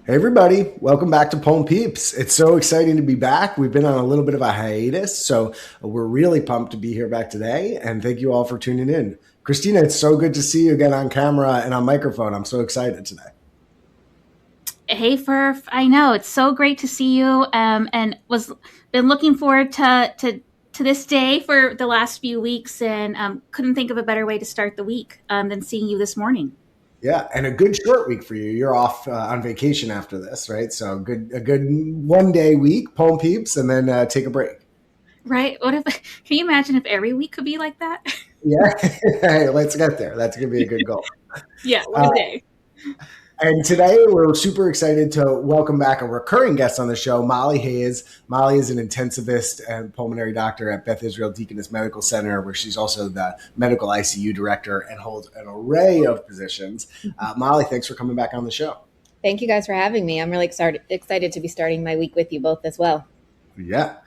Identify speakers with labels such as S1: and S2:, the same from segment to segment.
S1: Hey everybody, welcome back to Pulm Peeps. It's so exciting to be back. We've been on a little bit of a hiatus, so we're really pumped to be here back today, and thank you all for tuning in. Kristina, it's so good to see you again on camera and on microphone. I'm so excited today.
S2: Hey Furf, I know it's so great to see you, and was been looking forward to this day for the last few weeks, and couldn't think of a better way to start the week than seeing you this morning.
S1: Yeah, and a good short week for you. You're off on vacation after this, right? So a good 1 day week, Pulm Peeps, and then take a break.
S2: Right? What if? Can you imagine if every week could be like that?
S1: Yeah, hey, let's get there. That's going to be a good goal.
S2: Yeah, what
S1: Uh,
S2: a day.
S1: And today we're super excited to welcome back a recurring guest on the show, Molly Hayes. Molly is an intensivist and pulmonary doctor at Beth Israel Deaconess Medical Center, where she's also the medical ICU director and holds an array of positions. Molly, thanks for coming back on the show.
S3: Thank you guys for having me. I'm really excited to be starting my week with you both as well.
S1: Yeah.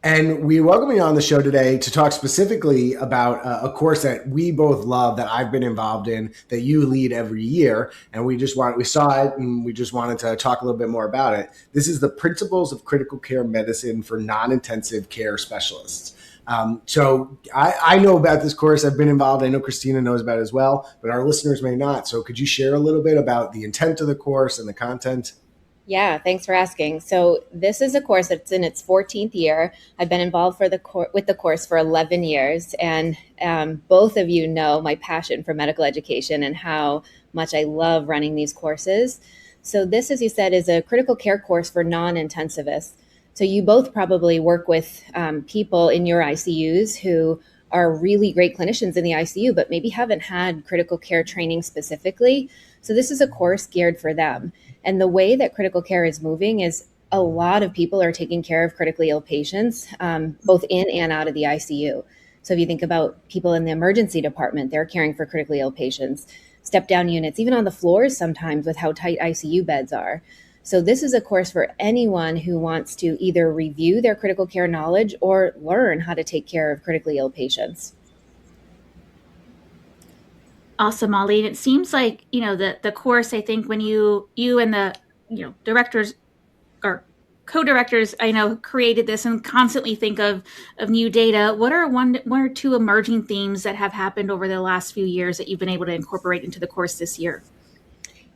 S1: And we welcome you on the show today to talk specifically about a course that we both love, that I've been involved in, that you lead every year. And we saw it and we just wanted to talk a little bit more about it. This is the Principles of Critical Care Medicine for Non-Intensive Care Specialists. So I know about this course. I've been involved. I know Kristina knows about it as well, but our listeners may not. So could you share a little bit about the intent of the course and the content?
S3: Yeah, thanks for asking. So this is a course that's in its 14th year. I've been involved with the course for 11 years, and both of you know my passion for medical education and how much I love running these courses. So this, as you said, is a critical care course for non-intensivists. So you both probably work with people in your ICUs who are really great clinicians in the ICU, but maybe haven't had critical care training specifically. So this is a course geared for them. And the way that critical care is moving is a lot of people are taking care of critically ill patients, both in and out of the ICU. So if you think about people in the emergency department, they're caring for critically ill patients, step down units, even on the floors sometimes with how tight ICU beds are. So this is a course for anyone who wants to either review their critical care knowledge or learn how to take care of critically ill patients.
S2: Awesome, Molly. And it seems like, the course, I think when you and the, directors or co-directors, I know, created this and constantly think of new data. What are one or two emerging themes that have happened over the last few years that you've been able to incorporate into the course this year?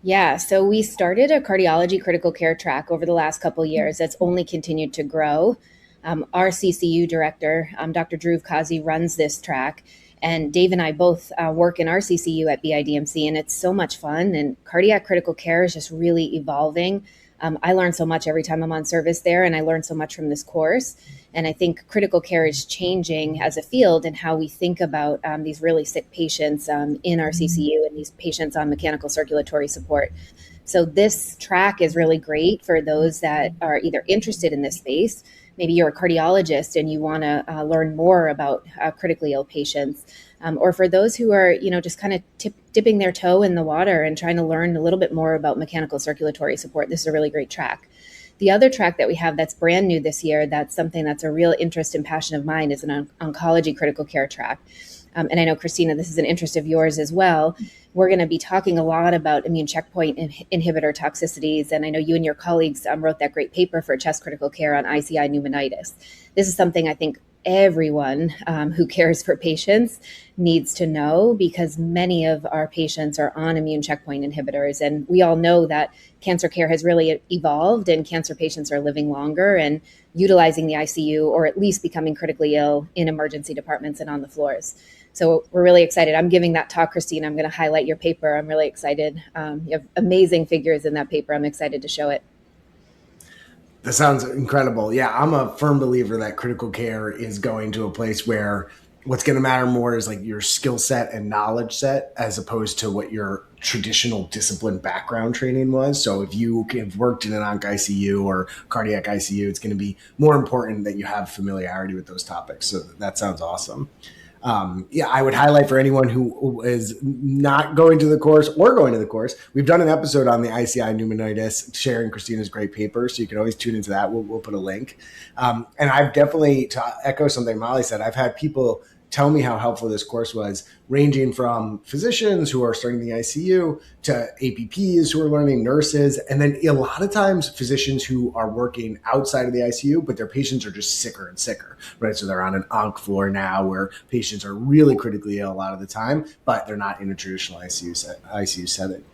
S3: Yeah, so we started a cardiology critical care track over the last couple of years that's only continued to grow. Our CCU director, Dr. Dhruv Kazi, runs this track. And Dave and I both work in our CCU at BIDMC, and it's so much fun. And cardiac critical care is just really evolving. I learn so much every time I'm on service there, and I learn so much from this course. And I think critical care is changing as a field and how we think about these really sick patients in our CCU and these patients on mechanical circulatory support. So this track is really great for those that are either interested in this space. Maybe you're a cardiologist and you want to learn more about critically ill patients, or for those who are, just kind of dipping their toe in the water and trying to learn a little bit more about mechanical circulatory support. This is a really great track. The other track that we have that's brand new this year, that's something that's a real interest and passion of mine, is an oncology critical care track. And I know, Kristina, this is an interest of yours as well. We're going to be talking a lot about immune checkpoint inhibitor toxicities. And I know you and your colleagues wrote that great paper for CHEST Critical Care on ICI pneumonitis. This is something I think everyone who cares for patients needs to know, because many of our patients are on immune checkpoint inhibitors. And we all know that cancer care has really evolved and cancer patients are living longer and utilizing the ICU, or at least becoming critically ill in emergency departments and on the floors. So we're really excited. I'm giving that talk, Kristina. I'm going to highlight your paper. I'm really excited. You have amazing figures in that paper. I'm excited to show it.
S1: That sounds incredible. Yeah, I'm a firm believer that critical care is going to a place where what's going to matter more is like your skill set and knowledge set, as opposed to what your traditional discipline background training was. So if you have worked in an onc ICU or cardiac ICU, it's going to be more important that you have familiarity with those topics. So that sounds awesome. I would highlight for anyone who is not going to the course or going to the course, we've done an episode on the ICI pneumonitis, sharing Kristina's great paper. So you can always tune into that. We'll put a link. And I've definitely, to echo something Molly said, I've had people tell me how helpful this course was, ranging from physicians who are starting the ICU to APPs who are learning, nurses, and then a lot of times physicians who are working outside of the ICU, but their patients are just sicker and sicker, right? So they're on an onc floor now where patients are really critically ill a lot of the time, but they're not in a traditional ICU setting.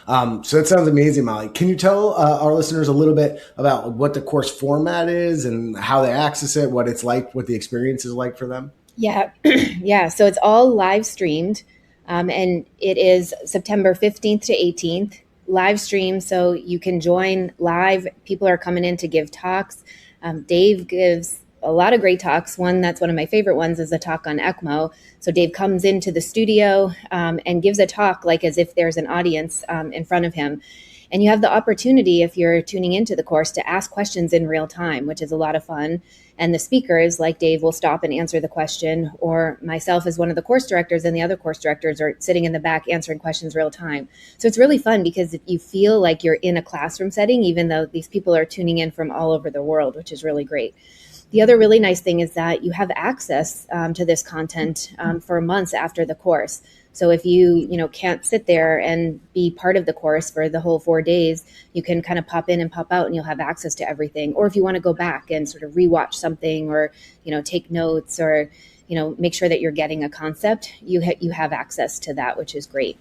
S1: So that sounds amazing, Molly. Can you tell our listeners a little bit about what the course format is and how they access it, what it's like, what the experience is like for them?
S3: Yeah. Yeah. So it's all live streamed. And it is September 15th to 18th, live stream. So you can join live. People are coming in to give talks. Dave gives a lot of great talks. One that's one of my favorite ones is a talk on ECMO. So Dave comes into the studio and gives a talk like as if there's an audience in front of him. And you have the opportunity, if you're tuning into the course, to ask questions in real time, which is a lot of fun. And the speakers, like Dave, will stop and answer the question, or myself as one of the course directors and the other course directors are sitting in the back answering questions real time. So it's really fun because you feel like you're in a classroom setting, even though these people are tuning in from all over the world, which is really great. The other really nice thing is that you have access to this content for months after the course. So if you can't sit there and be part of the course for the whole 4 days, you can kind of pop in and pop out and you'll have access to everything. Or if you want to go back and sort of rewatch something or, take notes or, make sure that you're getting a concept, you have access to that, which is great.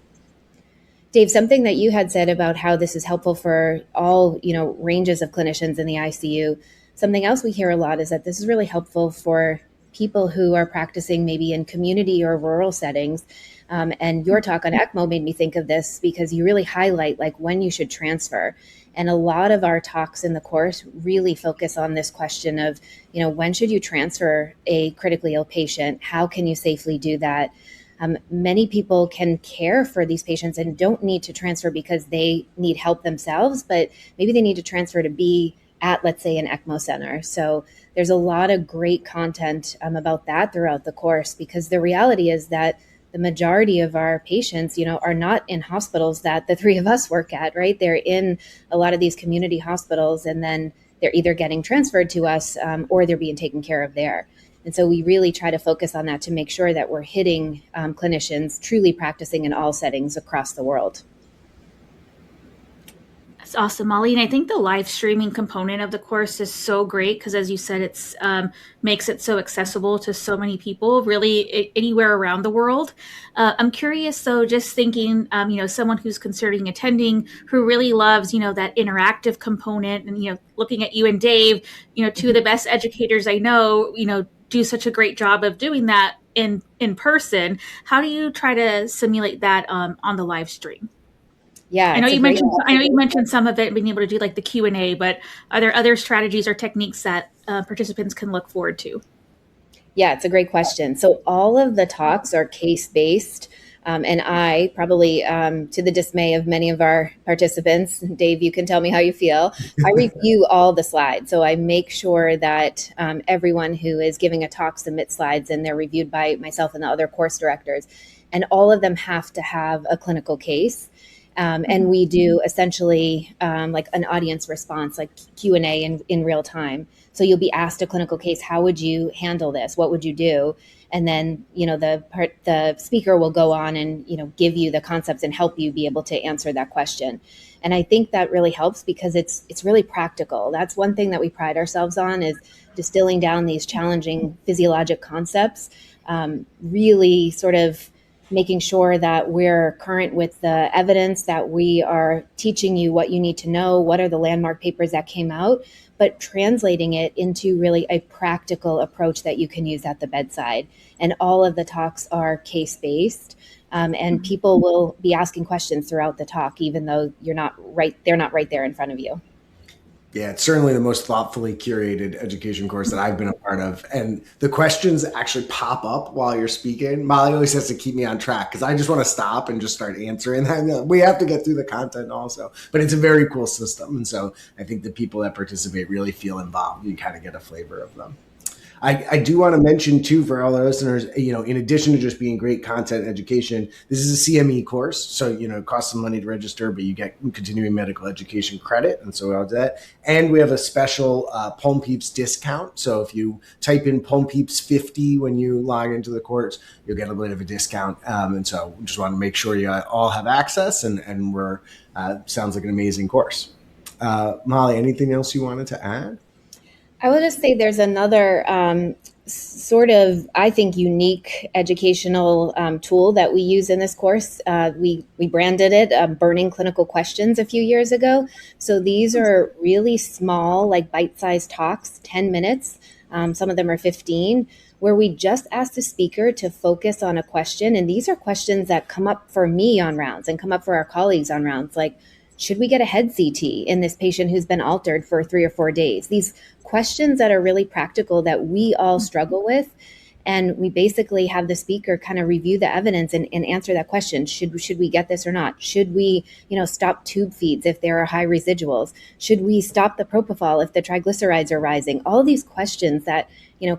S3: Dave, something that you had said about how this is helpful for all, ranges of clinicians in the ICU. Something else we hear a lot is that this is really helpful for people who are practicing maybe in community or rural settings. And your talk on ECMO made me think of this because you really highlight like when you should transfer. And a lot of our talks in the course really focus on this question of, when should you transfer a critically ill patient? How can you safely do that? Many people can care for these patients and don't need to transfer because they need help themselves, but maybe they need to transfer to be at, let's say, an ECMO center. So there's a lot of great content about that throughout the course, because the reality is that the majority of our patients, are not in hospitals that the three of us work at, right? They're in a lot of these community hospitals, and then they're either getting transferred to us or they're being taken care of there. And so we really try to focus on that to make sure that we're hitting clinicians truly practicing in all settings across the world.
S2: That's awesome, Molly. And I think the live streaming component of the course is so great because, as you said, it's makes it so accessible to so many people, really anywhere around the world. I'm curious, though, just thinking, someone who's considering attending, who really loves, that interactive component, and looking at you and Dave, two of the best educators I know, do such a great job of doing that in person. How do you try to simulate that on the live stream?
S3: Yeah,
S2: I know you mentioned some of it being able to do like the Q&A, but are there other strategies or techniques that participants can look forward to?
S3: Yeah, it's a great question. So all of the talks are case-based. And I probably, to the dismay of many of our participants, Dave, you can tell me how you feel, I review all the slides. So I make sure that everyone who is giving a talk submits slides, and they're reviewed by myself and the other course directors. And all of them have to have a clinical case. And we do essentially like an audience response, like Q&A in real time. So you'll be asked a clinical case. How would you handle this? What would you do? And then, the speaker will go on and, give you the concepts and help you be able to answer that question. And I think that really helps because it's really practical. That's one thing that we pride ourselves on, is distilling down these challenging physiologic concepts, really sort of making sure that we're current with the evidence, that we are teaching you what you need to know, what are the landmark papers that came out, but translating it into really a practical approach that you can use at the bedside. And all of the talks are case-based, and people will be asking questions throughout the talk, even though they're not right there in front of you.
S1: Yeah, it's certainly the most thoughtfully curated education course that I've been a part of. And the questions actually pop up while you're speaking. Molly always has to keep me on track because I just want to stop and just start answering them. We have to get through the content also. But it's a very cool system. And so I think the people that participate really feel involved. You kind of get a flavor of them. I do want to mention too, for all our listeners, in addition to just being great content education, this is a CME course. So, it costs some money to register, but you get continuing medical education credit. And so I'll do that. And we have a special Palm Peeps discount. So if you type in Palm Peeps 50 when you log into the course, you'll get a bit of a discount. And so just want to make sure you all have access, and we're sounds like an amazing course. Molly, anything else you wanted to add?
S3: I will just say there's another sort of, I think, unique educational tool that we use in this course. We branded it Burning Clinical Questions a few years ago. So these are really small, like bite-sized talks, 10 minutes. Some of them are 15, where we just ask the speaker to focus on a question. And these are questions that come up for me on rounds and come up for our colleagues on rounds, like, should we get a head CT in this patient who's been altered for 3 or 4 days? These questions that are really practical that we all struggle with. And we basically have the speaker kind of review the evidence and answer that question. Should we get this or not? Should we, stop tube feeds if there are high residuals? Should we stop the propofol if the triglycerides are rising? All these questions that,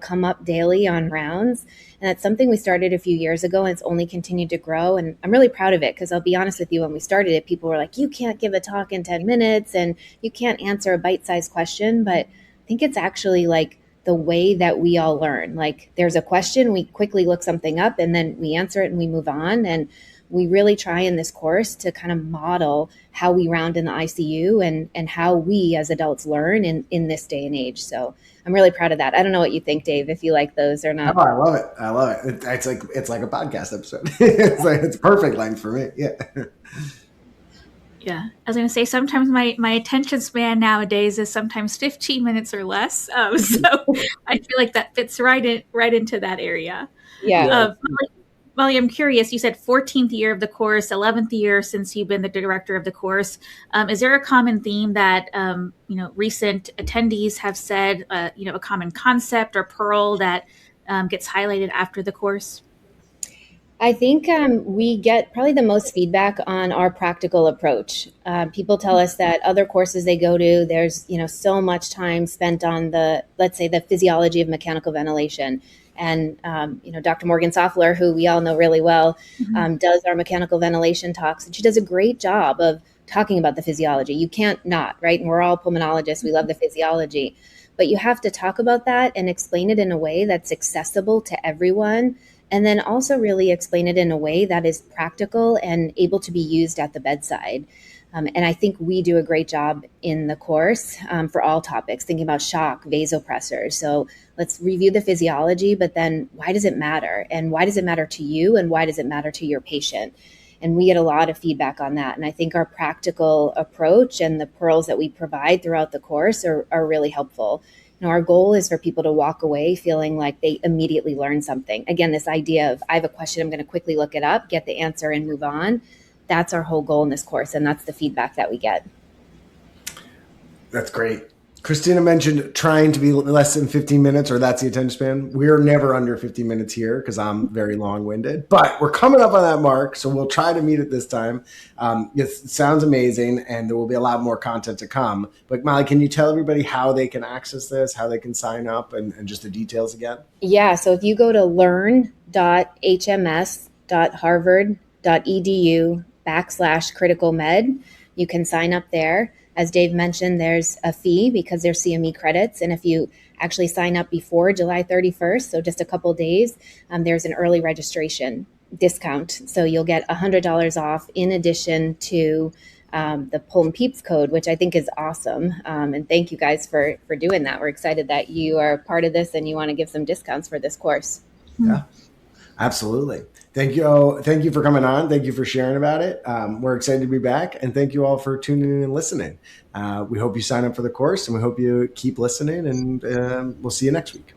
S3: come up daily on rounds. And that's something we started a few years ago, and it's only continued to grow. And I'm really proud of it, because I'll be honest with you, when we started it, people were like, you can't give a talk in 10 minutes and you can't answer a bite-sized question. But I think it's actually like the way that we all learn. Like, there's a question, we quickly look something up, and then we answer it and we move on. And we really try in this course to kind of model how we round in the ICU and how we as adults learn in this day and age. So I'm really proud of that. I don't know what you think, Dave, if you like those or not.
S1: Oh, I love it. I love it. It's like a podcast episode. It's perfect length for me. Yeah.
S2: Yeah, I was going to say, sometimes my attention span nowadays is sometimes 15 minutes or less. So I feel like that fits right into that area.
S3: Yeah.
S2: Molly, I'm curious, you said 14th year of the course, 11th year since you've been the director of the course. Is there a common theme that, recent attendees have said, a common concept or pearl that gets highlighted after the course?
S3: I think we get probably the most feedback on our practical approach. People tell us that other courses they go to, there's so much time spent on let's say the physiology of mechanical ventilation. And Dr. Morgan Soffler, who we all know really well, does our mechanical ventilation talks, and she does a great job of talking about the physiology. You can't not, right? And we're all pulmonologists. We love the physiology, but you have to talk about that and explain it in a way that's accessible to everyone. And then also really explain it in a way that is practical and able to be used at the bedside. And I think we do a great job in the course for all topics, thinking about shock, vasopressors. So let's review the physiology, but then why does it matter? And why does it matter to you? And why does it matter to your patient? And we get a lot of feedback on that. And I think our practical approach and the pearls that we provide throughout the course are really helpful. Our goal is for people to walk away feeling like they immediately learn something. Again, this idea of, I have a question, I'm going to quickly look it up, get the answer, and move on. That's our whole goal in this course, and that's the feedback that we get.
S1: That's great. Kristina mentioned trying to be less than 15 minutes, or that's the attention span. We're never under 15 minutes here because I'm very long-winded, but we're coming up on that mark, so we'll try to meet it this time. It sounds amazing, and there will be a lot more content to come. But Molly, can you tell everybody how they can access this, how they can sign up, and just the details again?
S3: Yeah, so if you go to learn.hms.harvard.edu/critical med, you can sign up there. As Dave mentioned, there's a fee because there's CME credits. And if you actually sign up before July 31st, so just a couple of days, there's an early registration discount. So you'll get $100 off in addition to the Palm Peeps code, which I think is awesome. And thank you guys for doing that. We're excited that you are part of this and you want to give some discounts for this course.
S1: Yeah, absolutely. Thank you. Thank you for coming on. Thank you for sharing about it. We're excited to be back. And thank you all for tuning in and listening. We hope you sign up for the course, and we hope you keep listening, and we'll see you next week.